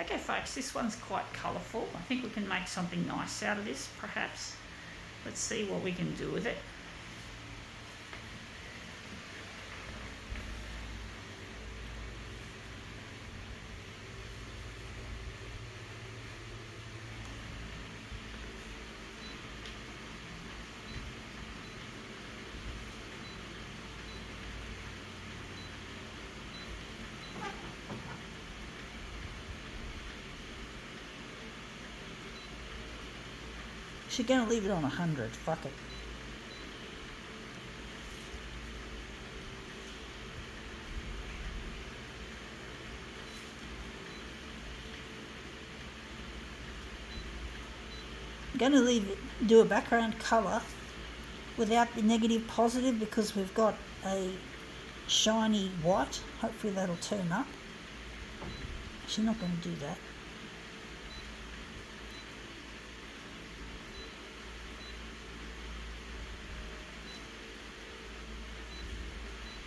Okay folks, this one's quite colourful. I think we can make something nice out of this perhaps. Let's see what we can do with it. She's going to leave it on 100. Fuck it. I'm going to do a background colour without the negative positive because we've got a shiny white. Hopefully that'll turn up. She's not going to do that.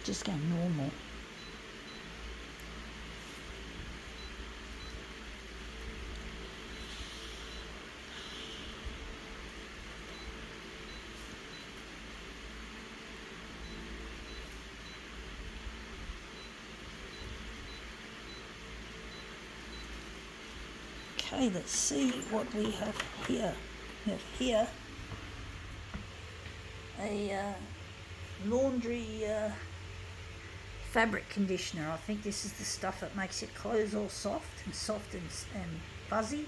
Just go normal. Okay, let's see what we have here. We have here a laundry fabric conditioner. I think this is the stuff that makes your clothes all soft and fuzzy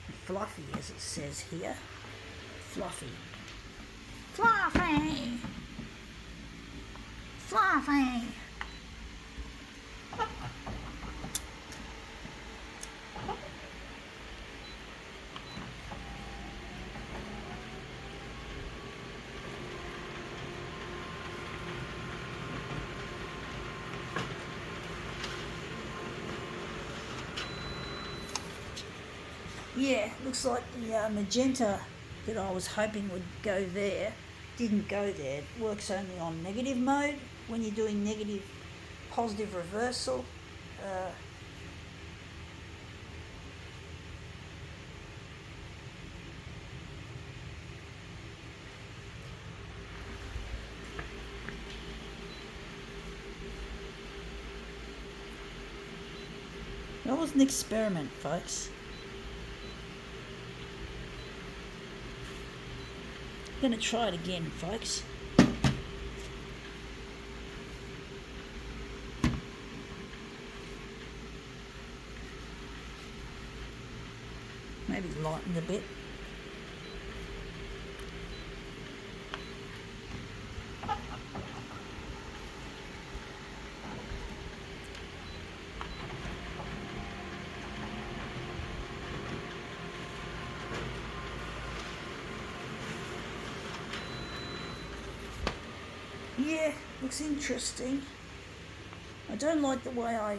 and fluffy, as it says here. Fluffy. Fluffy! Fluffy! Yeah, looks like the magenta that I was hoping would go there didn't go there. It works only on negative mode when you're doing negative positive reversal. That was an experiment, folks. I'm going to try it again, folks. Maybe lighten a bit. Yeah, looks interesting. I don't like the way I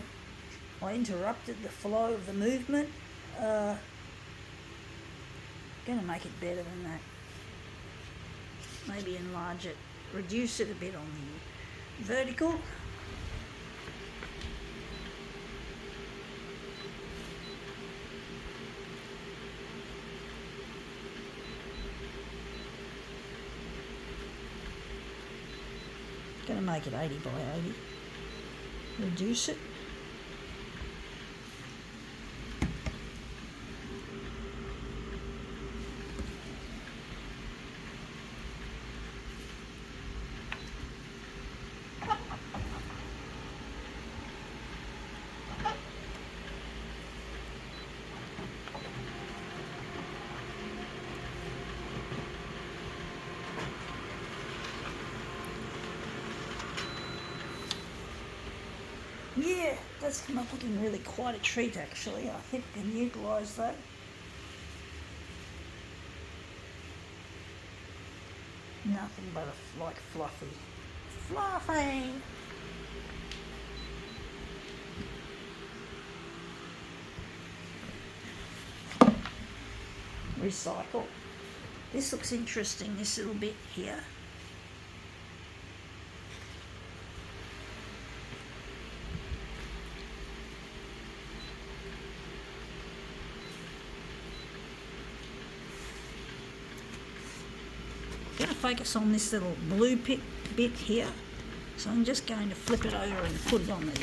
interrupted the flow of the movement. Gonna make it better than that. Maybe enlarge it, reduce it a bit on the vertical. Going to make it 80 by 80. Reduce it. Yeah, that's come up looking really quite a treat actually. I think we can utilise that. Nothing but like fluffy. Fluffy! Recycle. This looks interesting, this little bit here. focus on this little blue bit here. So I'm just going to flip it over and put it on the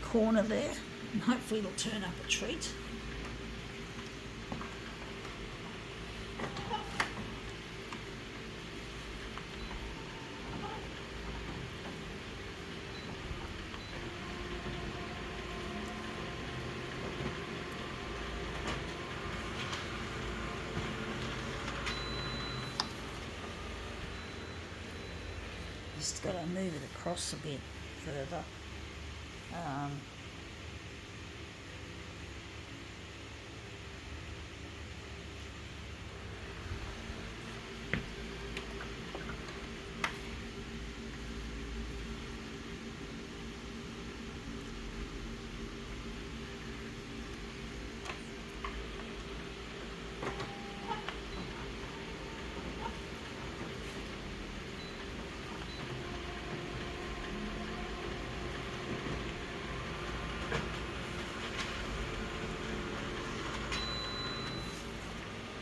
corner there, and hopefully it'll turn up a treat. Just got to move it across a bit further.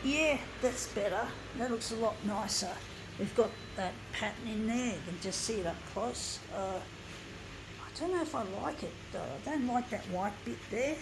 Yeah, that's better. That looks a lot nicer. We've got that pattern in there. You can just see it up close. I don't know if I like it though. I don't like that white bit there.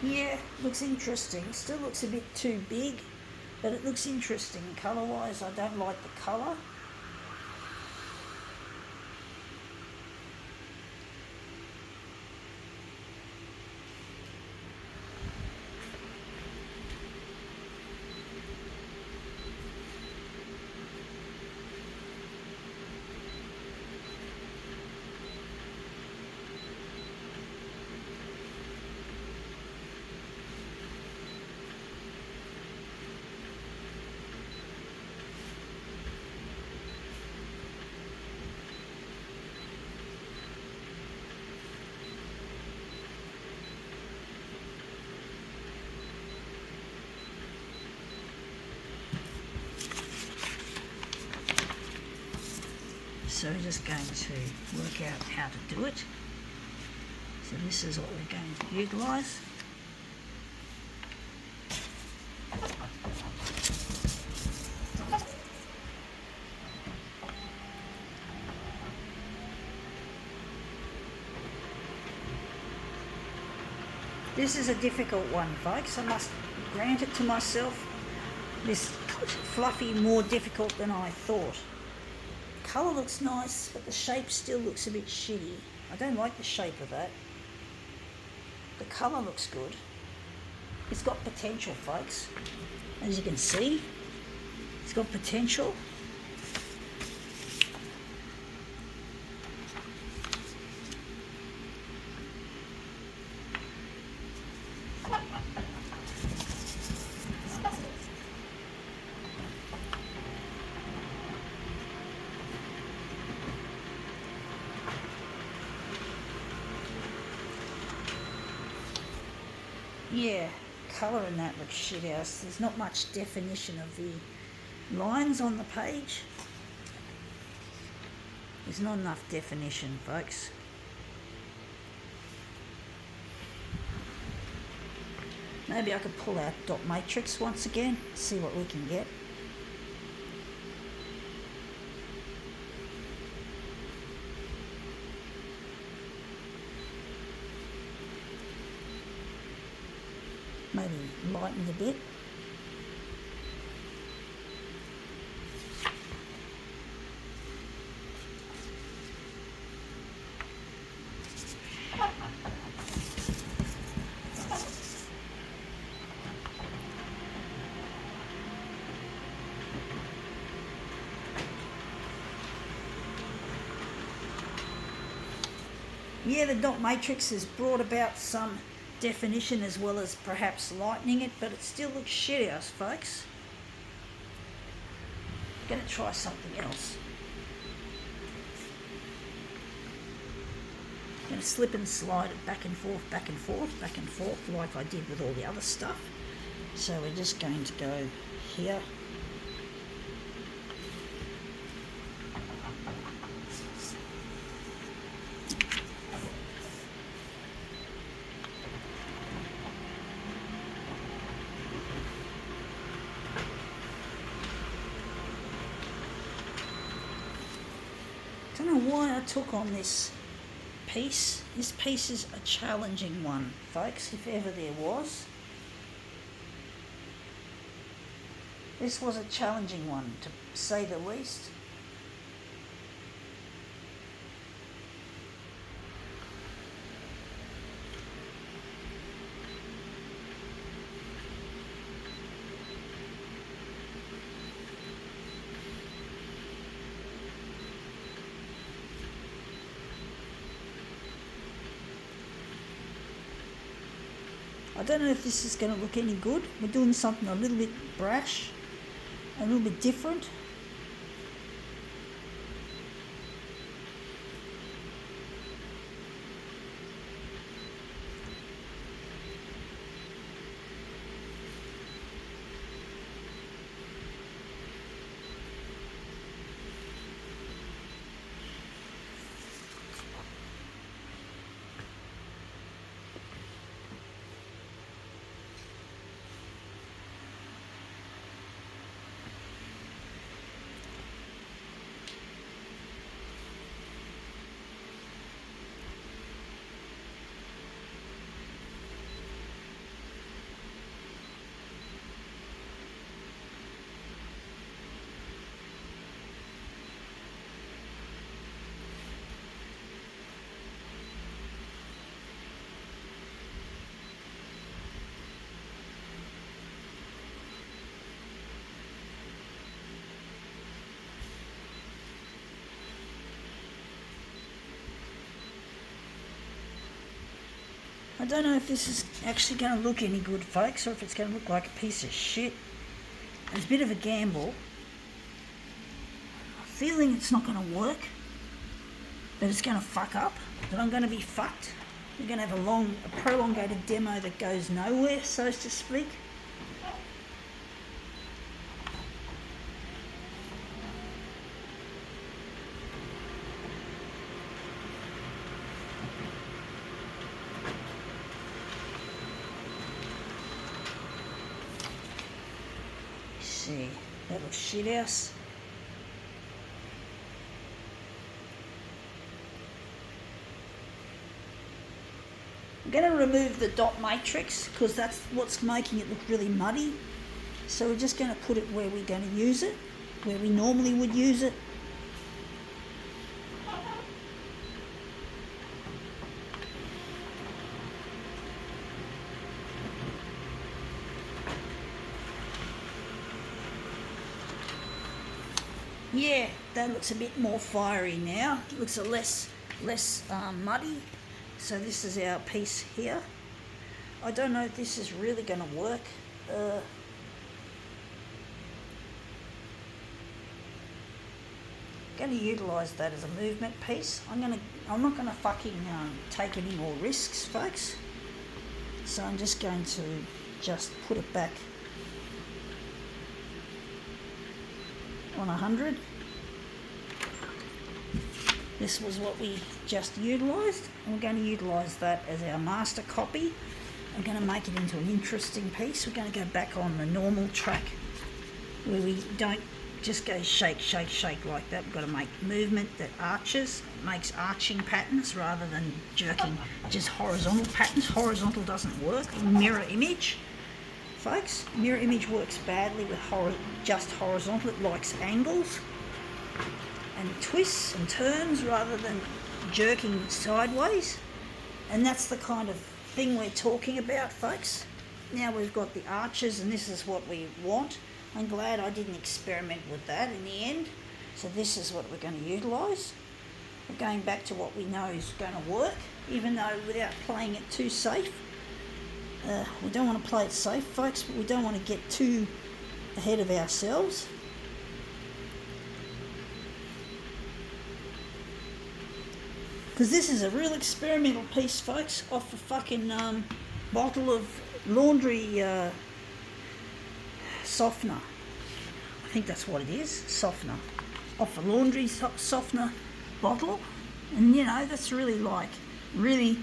Yeah, looks interesting. Still looks a bit too big, but it looks interesting. Colour-wise, I don't like the colour. So we're just going to work out how to do it. So this is what we're going to utilise. This is a difficult one, folks. I must grant it to myself. This fluffy more difficult than I thought. Colour looks nice, but the shape still looks a bit shitty. I don't like the shape of that. The colour looks good. It's got potential, folks. As you can see, it's got potential. Yeah, colour in that looks shit house. There's not much definition of the lines on the page. There's not enough definition, folks. Maybe I could pull out dot matrix once again, see what we can get. Maybe lighten a bit. Yeah, the dot matrix has brought about some definition as well as perhaps lightening it, but it still looks shit house, folks. I'm going to try something else. I'm going to slip and slide it back and forth, back and forth, back and forth, like I did with all the other stuff. So we're just going to go here. I don't know why I took on this piece. This piece is a challenging one, folks, if ever there was. This was a challenging one, to say the least. I don't know if this is going to look any good. We're doing something a little bit brash, a little bit different. I don't know if this is actually going to look any good, folks, or if it's going to look like a piece of shit. It's a bit of a gamble. I'm feeling it's not going to work, that it's going to fuck up, that I'm going to be fucked. We're going to have a prolongated demo that goes nowhere, so to speak. See, that looks shit house. I'm going to remove the dot matrix because that's what's making it look really muddy. So we're just going to put it where we're going to use it, where we normally would use it. Yeah, that looks a bit more fiery now. It looks a less muddy. So this is our piece here. I don't know if this is really going to work. Going to utilise that as a movement piece. I'm not going to fucking take any more risks, folks. So I'm just going to put it back on 100. This was what we just utilised, and we're going to utilise that as our master copy. I'm going to make it into an interesting piece. We're going to go back on the normal track where we don't just go shake, shake, shake like that. We've got to make movement that arches, makes arching patterns rather than jerking just horizontal patterns. Horizontal doesn't work. Mirror image, folks, mirror image works badly with just horizontal. It likes angles and twists and turns rather than jerking sideways. And that's the kind of thing we're talking about, folks. Now we've got the arches and this is what we want. I'm glad I didn't experiment with that in the end. So this is what we're going to utilise. We're going back to what we know is going to work, even though without playing it too safe. We don't want to play it safe, folks, but we don't want to get too ahead of ourselves. Because this is a real experimental piece, folks, off a fucking bottle of laundry softener. I think that's what it is, softener. Off a laundry softener bottle. And you know, that's really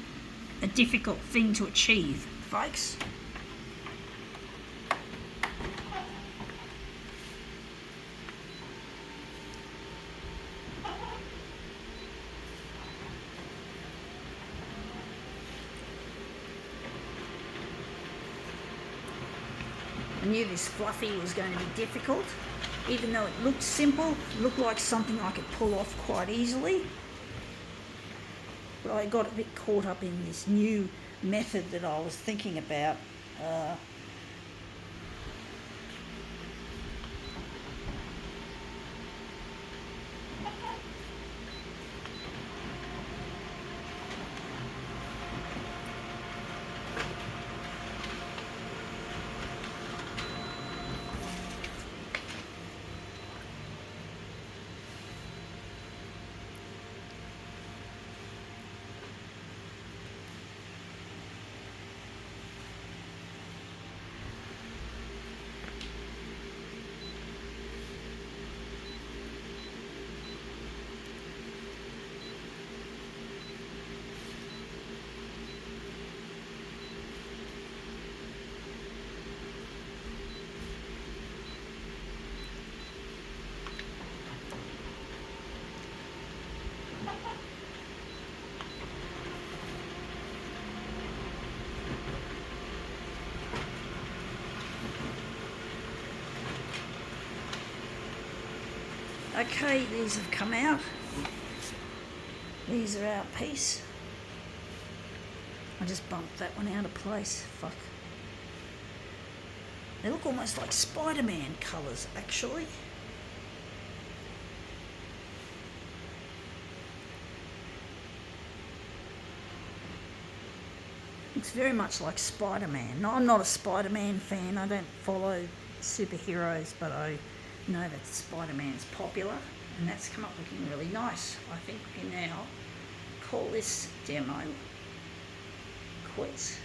a difficult thing to achieve, folks. I knew this fluffy was going to be difficult, even though it looked simple, it looked like something I could pull off quite easily. But I got a bit caught up in this new method that I was thinking about. Okay, these have come out. These are our piece. I just bumped that one out of place. Fuck. They look almost like Spider-Man colours, actually. Looks very much like Spider-Man. No, I'm not a Spider-Man fan. I don't follow superheroes, but I know that Spider-Man's popular, and that's come up looking really nice. I think we can now call this demo quits.